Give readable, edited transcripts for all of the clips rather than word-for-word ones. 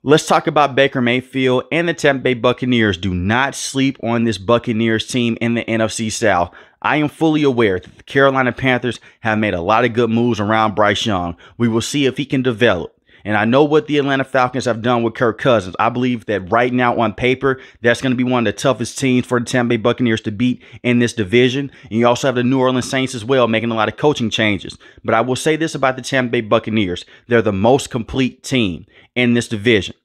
Let's talk about Baker Mayfield and the Tampa Bay Buccaneers. Do not sleep on this Buccaneers team in the NFC South. I am fully aware that the Carolina Panthers have made a lot of good moves around Bryce Young. We will see if he can develop. And I know what the Atlanta Falcons have done with Kirk Cousins. I believe that right now on paper, that's going to be one of the toughest teams for the Tampa Bay Buccaneers to beat in this division. And you also have the New Orleans Saints as well, making a lot of coaching changes. But I will say this about the Tampa Bay Buccaneers. They're the most complete team in this division.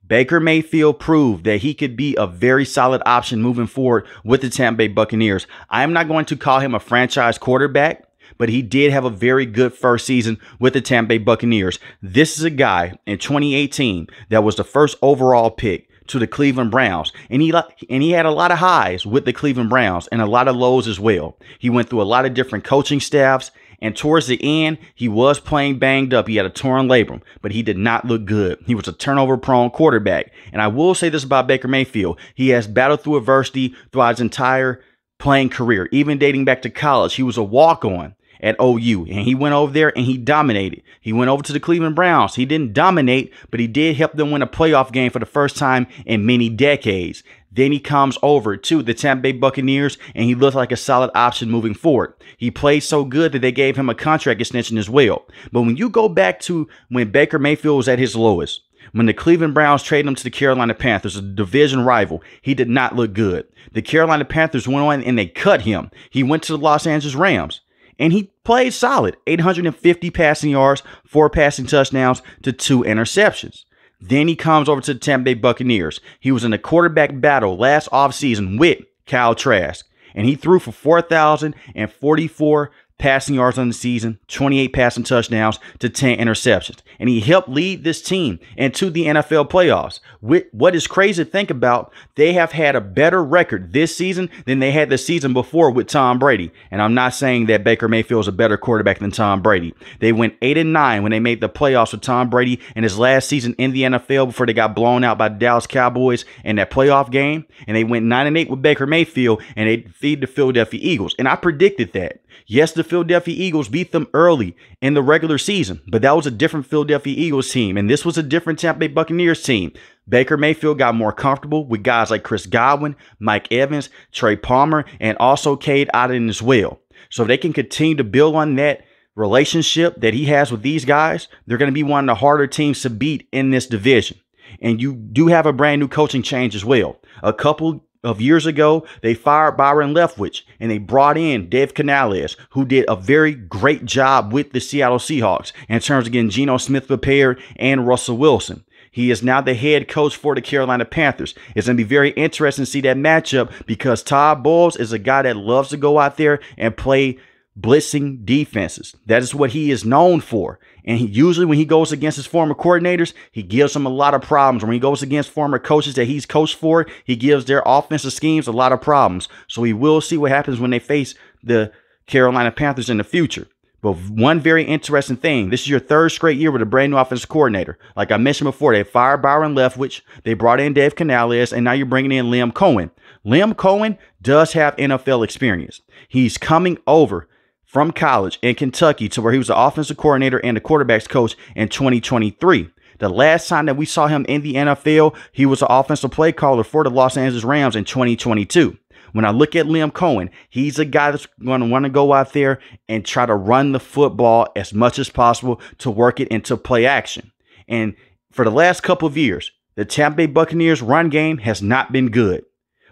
Baker Mayfield proved that he could be a very solid option moving forward with the Tampa Bay Buccaneers. I am not going to call him a franchise quarterback, but he did have a very good first season with the Tampa Bay Buccaneers. This is a guy in 2018 that was the first overall pick to the Cleveland Browns. And he had a lot of highs with the Cleveland Browns and a lot of lows as well. He went through a lot of different coaching staffs. And towards the end, he was playing banged up. He had a torn labrum, but he did not look good. He was a turnover-prone quarterback. And I will say this about Baker Mayfield. He has battled through adversity throughout his entire playing career. Even dating back to college, he was a walk-on at OU, and he went over there and he dominated. He went over to the Cleveland Browns. He didn't dominate, but he did help them win a playoff game for the first time in many decades. Then he comes over to the Tampa Bay Buccaneers, and he looks like a solid option moving forward. He played so good that they gave him a contract extension as well. But when you go back to when Baker Mayfield was at his lowest, when the Cleveland Browns traded him to the Carolina Panthers, a division rival, he did not look good. The Carolina Panthers went on and they cut him. He went to the Los Angeles Rams. And he played solid, 850 passing yards, 4 passing touchdowns to 2 interceptions. Then he comes over to the Tampa Bay Buccaneers. He was in a quarterback battle last offseason with Kyle Trask. And he threw for 4,044 passing yards on the season, 28 passing touchdowns to 10 interceptions. And he helped lead this team into the NFL playoffs. What is crazy to think about, they have had a better record this season than they had the season before with Tom Brady. And I'm not saying that Baker Mayfield is a better quarterback than Tom Brady. They went 8-9 when they made the playoffs with Tom Brady in his last season in the NFL before they got blown out by the Dallas Cowboys in that playoff game. And they went 9-8 with Baker Mayfield, and they defeated the Philadelphia Eagles. And I predicted that. Yes, the Philadelphia Eagles beat them early in the regular season, but that was a different Philadelphia Eagles team, and this was a different Tampa Bay Buccaneers team. Baker Mayfield got more comfortable with guys like Chris Godwin, Mike Evans, Trey Palmer, and also Cade Otton as well. So if they can continue to build on that relationship that he has with these guys, they're going to be one of the harder teams to beat in this division. And you do have a brand new coaching change as well. A couple of years ago, they fired Byron Leftwich and they brought in Dave Canales, who did a very great job with the Seattle Seahawks in terms of getting Geno Smith prepared and Russell Wilson. He is now the head coach for the Carolina Panthers. It's going to be very interesting to see that matchup because Todd Bowles is a guy that loves to go out there and play blitzing defenses. That is what he is known for. And usually when he goes against his former coordinators, he gives them a lot of problems. When he goes against former coaches that he's coached for, he gives their offensive schemes a lot of problems. So we will see what happens when they face the Carolina Panthers in the future. But one very interesting thing, this is your third straight year with a brand new offensive coordinator. Like I mentioned before, they fired Byron Leftwich, they brought in Dave Canales, and now you're bringing in Liam Cohen. Liam Cohen does have NFL experience. He's coming over from college in Kentucky to where he was the offensive coordinator and the quarterback's coach in 2023. The last time that we saw him in the NFL, he was the offensive play caller for the Los Angeles Rams in 2022. When I look at Liam Cohen, he's a guy that's going to want to go out there and try to run the football as much as possible to work it into play action. And for the last couple of years, the Tampa Bay Buccaneers run game has not been good.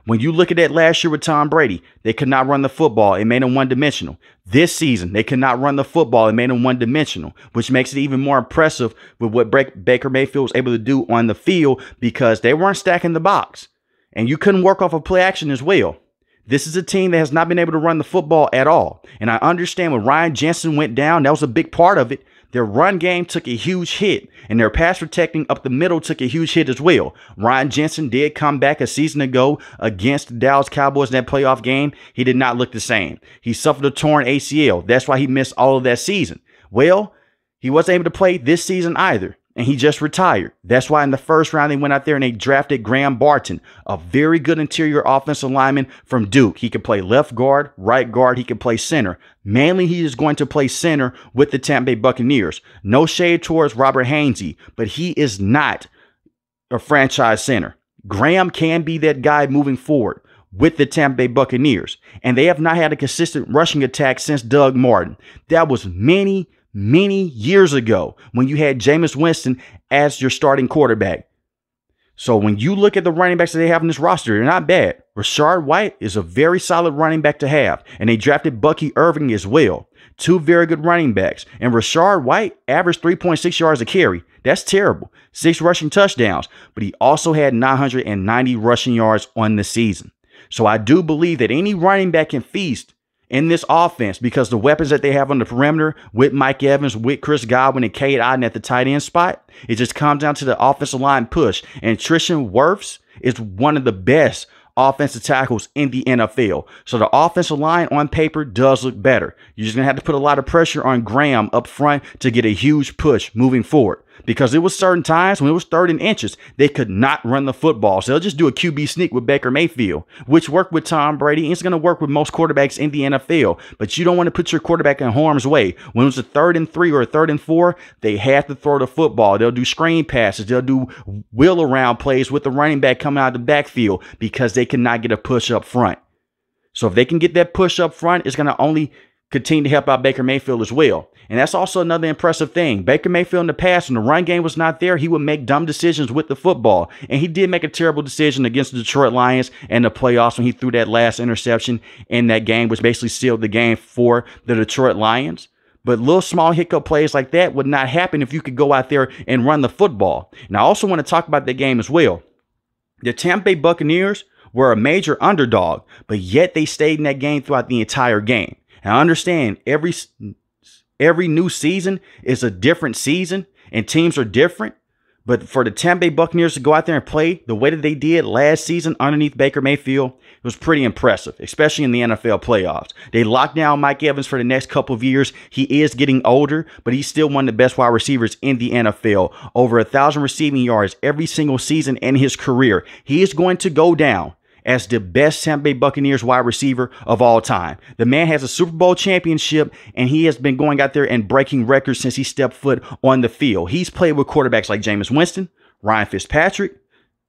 When you look at that last year with Tom Brady, they could not run the football. It made them one-dimensional. This season, they could not run the football. It made them one-dimensional, which makes it even more impressive with what Baker Mayfield was able to do on the field because they weren't stacking the box. And you couldn't work off of play action as well. This is a team that has not been able to run the football at all. And I understand when Ryan Jensen went down, that was a big part of it. Their run game took a huge hit, and their pass protecting up the middle took a huge hit as well. Ryan Jensen did come back a season ago against the Dallas Cowboys in that playoff game. He did not look the same. He suffered a torn ACL. That's why he missed all of that season. Well, he wasn't able to play this season either, and he just retired. That's why in the first round, they went out there and they drafted Graham Barton, a very good interior offensive lineman from Duke. He could play left guard, right guard. He could play center. Mainly, he is going to play center with the Tampa Bay Buccaneers. No shade towards Robert Hainsey, but he is not a franchise center. Graham can be that guy moving forward with the Tampa Bay Buccaneers. And they have not had a consistent rushing attack since Doug Martin. That was many years ago when you had Jameis Winston as your starting quarterback. So when you look at the running backs that they have in this roster, they're not bad. Rashard White is a very solid running back to have. And they drafted Bucky Irving as well. Two very good running backs. And Rashard White averaged 3.6 yards a carry. That's terrible. 6 rushing touchdowns. But he also had 990 rushing yards on the season. So I do believe that any running back can feast in this offense because the weapons that they have on the perimeter with Mike Evans, with Chris Godwin, and Cade Otton at the tight end spot, it just comes down to the offensive line push. And Tristan Wirfs is one of the best offensive tackles in the NFL. So the offensive line on paper does look better. You're just going to have to put a lot of pressure on Graham up front to get a huge push moving forward. Because it was certain times when it was 3rd and inches, they could not run the football. So they'll just do a QB sneak with Baker Mayfield, which worked with Tom Brady. It's going to work with most quarterbacks in the NFL. But you don't want to put your quarterback in harm's way. When it was a 3rd and 3 or a 3rd and 4, they have to throw the football. They'll do screen passes. They'll do wheel around plays with the running back coming out of the backfield because they cannot get a push up front. So if they can get that push up front, it's going to only continue to help out Baker Mayfield as well. And that's also another impressive thing. Baker Mayfield in the past, when the run game was not there, he would make dumb decisions with the football. And he did make a terrible decision against the Detroit Lions in the playoffs when he threw that last interception in that game, which basically sealed the game for the Detroit Lions. But little small hiccup plays like that would not happen if you could go out there and run the football. And I also want to talk about that game as well. The Tampa Bay Buccaneers were a major underdog, but yet they stayed in that game throughout the entire game. And I understand every new season is a different season and teams are different. But for the Tampa Bay Buccaneers to go out there and play the way that they did last season underneath Baker Mayfield, it was pretty impressive, especially in the NFL playoffs. They locked down Mike Evans for the next couple of years. He is getting older, but he's still one of the best wide receivers in the NFL. Over 1,000 receiving yards every single season in his career. He is going to go down as the best Tampa Bay Buccaneers wide receiver of all time. The man has a Super Bowl championship, and he has been going out there and breaking records since he stepped foot on the field. He's played with quarterbacks like Jameis Winston, Ryan Fitzpatrick,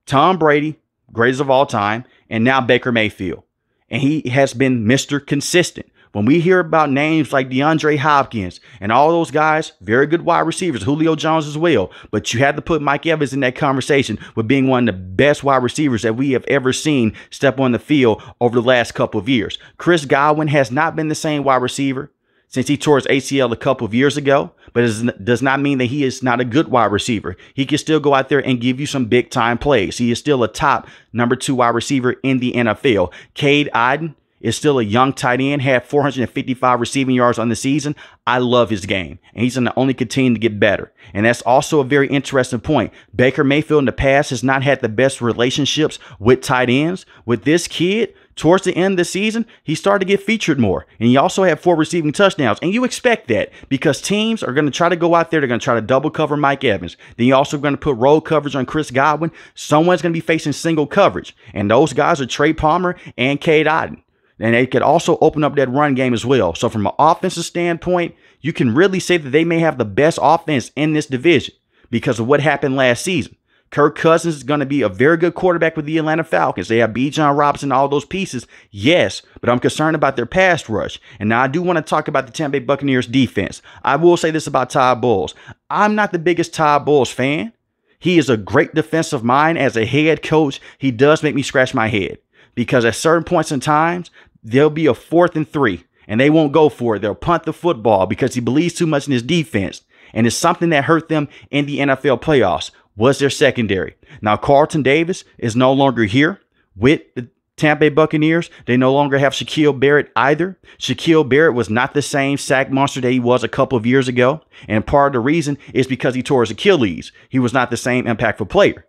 Tom Brady, greatest of all time, and now Baker Mayfield. And he has been Mr. Consistent. When we hear about names like DeAndre Hopkins and all those guys, very good wide receivers, Julio Jones as well, but you had to put Mike Evans in that conversation with being one of the best wide receivers that we have ever seen step on the field over the last couple of years. Chris Godwin has not been the same wide receiver since he tore his ACL a couple of years ago, but it does not mean that he is not a good wide receiver. He can still go out there and give you some big time plays. He is still a top number 2 wide receiver in the NFL. Cade Otton is still a young tight end, had 455 receiving yards on the season. I love his game, and he's going to only continue to get better. And that's also a very interesting point. Baker Mayfield in the past has not had the best relationships with tight ends. With this kid, towards the end of the season, he started to get featured more. And he also had 4 receiving touchdowns. And you expect that because teams are going to try to go out there. They're going to try to double cover Mike Evans. Then you're also going to put roll coverage on Chris Godwin. Someone's going to be facing single coverage. And those guys are Trey Palmer and Cade Otton. And they could also open up that run game as well. So from an offensive standpoint, you can really say that they may have the best offense in this division because of what happened last season. Kirk Cousins is going to be a very good quarterback with the Atlanta Falcons. They have Bijan Robinson, all those pieces. Yes, but I'm concerned about their pass rush. And now I do want to talk about the Tampa Bay Buccaneers defense. I will say this about Todd Bowles. I'm not the biggest Todd Bowles fan. He is a great defensive mind. As a head coach, he does make me scratch my head. Because at certain points in times, there'll be a 4th and 3, and they won't go for it. They'll punt the football because he believes too much in his defense. And it's something that hurt them in the NFL playoffs was their secondary. Now, Carlton Davis is no longer here with the Tampa Bay Buccaneers. They no longer have Shaquille Barrett either. Shaquille Barrett was not the same sack monster that he was a couple of years ago. And part of the reason is because he tore his Achilles. He was not the same impactful player.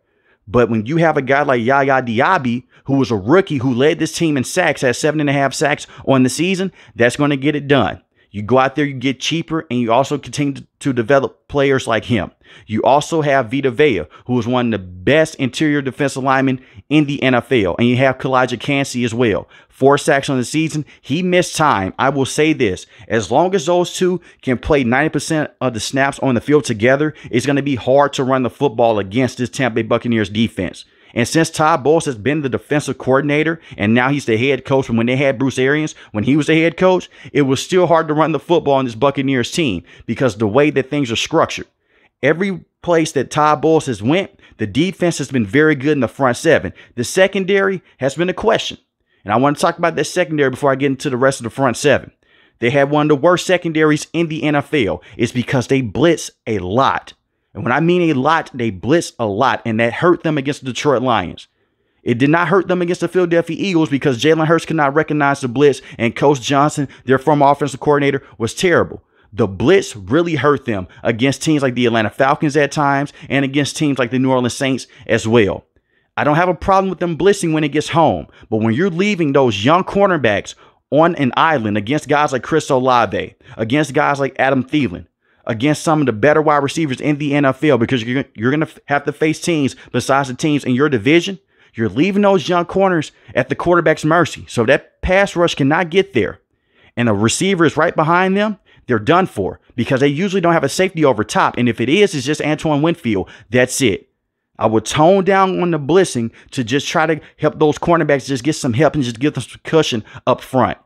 But when you have a guy like Yaya Diaby, who was a rookie who led this team in sacks, had 7.5 sacks on the season, that's going to get it done. You go out there, you get cheaper, and you also continue to develop players like him. You also have Vita Vea, who is one of the best interior defensive linemen in the NFL. And you have Kalijah Kancey as well. 4 sacks on the season. He missed time. I will say this. As long as those two can play 90% of the snaps on the field together, it's going to be hard to run the football against this Tampa Bay Buccaneers defense. And since Todd Bowles has been the defensive coordinator and now he's the head coach, and when they had Bruce Arians, when he was the head coach, it was still hard to run the football on this Buccaneers team because the way that things are structured. Every place that Todd Bowles has went, the defense has been very good in the front seven. The secondary has been a question. And I want to talk about that secondary before I get into the rest of the front seven. They had one of the worst secondaries in the NFL. It's because they blitz a lot. And when I mean a lot, they blitz a lot, and that hurt them against the Detroit Lions. It did not hurt them against the Philadelphia Eagles because Jalen Hurts could not recognize the blitz, and Coach Johnson, their former offensive coordinator, was terrible. The blitz really hurt them against teams like the Atlanta Falcons at times and against teams like the New Orleans Saints as well. I don't have a problem with them blitzing when it gets home, but when you're leaving those young cornerbacks on an island against guys like Chris Olave, against guys like Adam Thielen, against some of the better wide receivers in the NFL, because you're going to have to face teams besides the teams in your division, you're leaving those young corners at the quarterback's mercy. So that pass rush cannot get there. And a receiver is right behind them, they're done for because they usually don't have a safety over top. And if it is, it's just Antoine Winfield. That's it. I would tone down on the blitzing to just try to help those cornerbacks just get some help and just get them some cushion up front.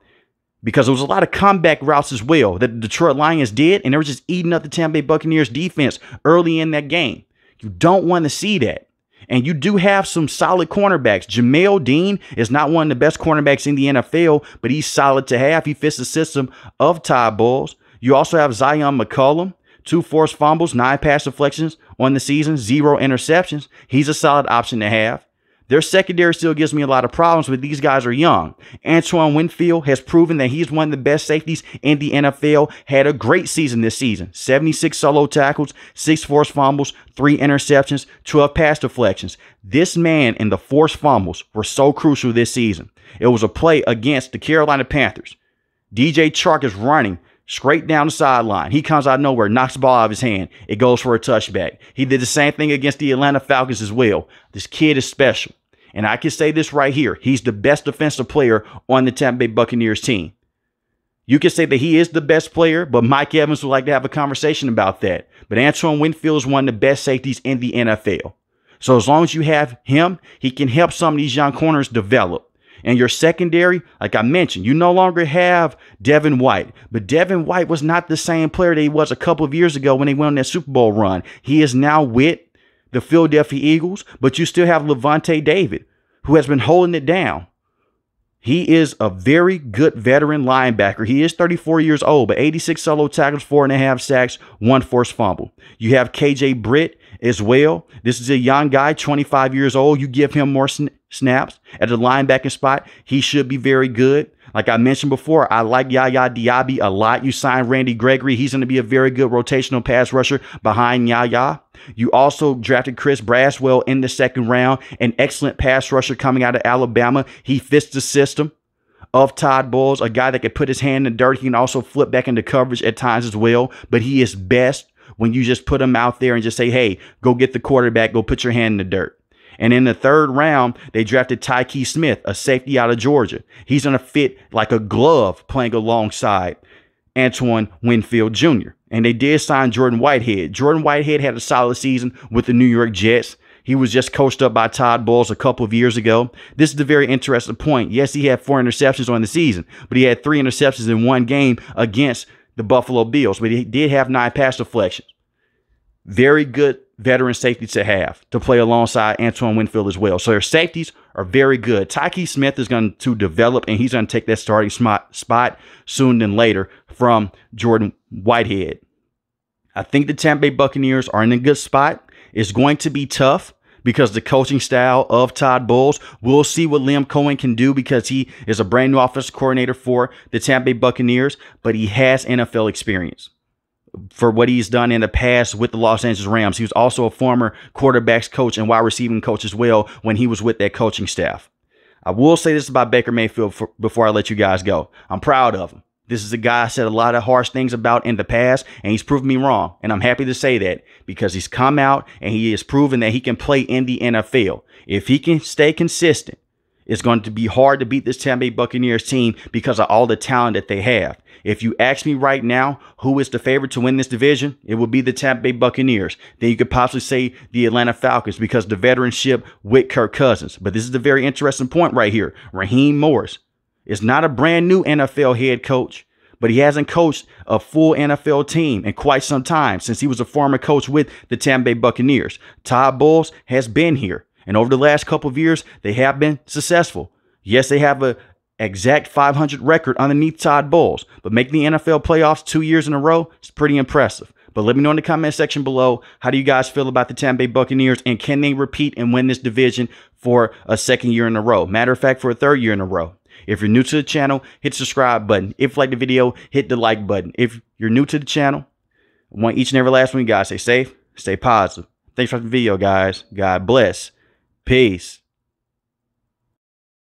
Because there was a lot of comeback routes as well that the Detroit Lions did, and they were just eating up the Tampa Bay Buccaneers defense early in that game. You don't want to see that. And you do have some solid cornerbacks. Jamel Dean is not one of the best cornerbacks in the NFL, but he's solid to have. He fits the system of Todd Bowles. You also have Zion McCollum, 2 forced fumbles, 9 pass deflections on the season, 0 interceptions. He's a solid option to have. Their secondary still gives me a lot of problems, but these guys are young. Antoine Winfield has proven that he's one of the best safeties in the NFL. Had a great season this season. 76 solo tackles, 6 forced fumbles, 3 interceptions, 12 pass deflections. This man and the forced fumbles were so crucial this season. It was a play against the Carolina Panthers. DJ Chark is running straight down the sideline. He comes out of nowhere, knocks the ball out of his hand. It goes for a touchback. He did the same thing against the Atlanta Falcons as well. This kid is special. And I can say this right here. He's the best defensive player on the Tampa Bay Buccaneers team. You can say that he is the best player, but Mike Evans would like to have a conversation about that. But Antoine Winfield is one of the best safeties in the NFL. So as long as you have him, he can help some of these young corners develop. And your secondary, like I mentioned, you no longer have Devin White. But Devin White was not the same player that he was a couple of years ago when they went on that Super Bowl run. He is now with the Philadelphia Eagles, but you still have Levante David, who has been holding it down. He is a very good veteran linebacker. He is 34 years old, but 86 solo tackles, 4.5 sacks, 1 forced fumble. You have KJ Britt as well. This is a young guy, 25 years old. You give him more snaps at the linebacking spot, he should be very good. Like I mentioned before, I like Yaya Diaby a lot. You signed Randy Gregory. He's going to be a very good rotational pass rusher behind Yaya. You also drafted Chris Braswell in the 2nd round, an excellent pass rusher coming out of Alabama. He fits the system of Todd Bowles, a guy that can put his hand in the dirt. He can also flip back into coverage at times as well, but he is best when you just put him out there and just say, hey, go get the quarterback, go put your hand in the dirt. And in the 3rd round, they drafted Tyke Smith, a safety out of Georgia. He's going to fit like a glove playing alongside Antoine Winfield Jr. And they did sign Jordan Whitehead. Jordan Whitehead had a solid season with the New York Jets. He was just coached up by Todd Bowles a couple of years ago. This is a very interesting point. Yes, he had 4 interceptions on the season, but he had 3 interceptions in one game against the Buffalo Bills. But he did have 9 pass deflections. Very good veteran safety to have to play alongside Antoine Winfield as well. So their safeties are very good. Tyke Smith is going to develop, and he's going to take that starting spot sooner than later from Jordan Whitehead. I think the Tampa Bay Buccaneers are in a good spot. It's going to be tough because the coaching style of Todd Bowles. We'll see what Liam Cohen can do because he is a brand new offensive coordinator for the Tampa Bay Buccaneers, but he has NFL experience for what he's done in the past with the Los Angeles Rams. He was also a former quarterbacks coach and wide receiving coach as well when he was with that coaching staff. I will say this about Baker Mayfield before I let you guys go. I'm proud of him. This is a guy I said a lot of harsh things about in the past, and he's proven me wrong. And I'm happy to say that because he's come out and he has proven that he can play in the NFL. If he can stay consistent, it's going to be hard to beat this Tampa Bay Buccaneers team because of all the talent that they have. If you ask me right now, who is the favorite to win this division, it would be the Tampa Bay Buccaneers. Then you could possibly say the Atlanta Falcons because of the veteranship with Kirk Cousins. But this is the very interesting point right here. Raheem Morris is not a brand new NFL head coach, but he hasn't coached a full NFL team in quite some time since he was a former coach with the Tampa Bay Buccaneers. Todd Bowles has been here. And over the last couple of years, they have been successful. Yes, they have an exact 500 record underneath Todd Bowles, but making the NFL playoffs 2 years in a row is pretty impressive. But let me know in the comment section below, how do you guys feel about the Tampa Bay Buccaneers, and can they repeat and win this division for a second year in a row? Matter of fact, for a third year in a row. If you're new to the channel, hit the subscribe button. If you like the video, hit the like button. If you're new to the channel, I want each and every last one of you guys stay safe, stay positive. Thanks for watching the video, guys. God bless. Peace.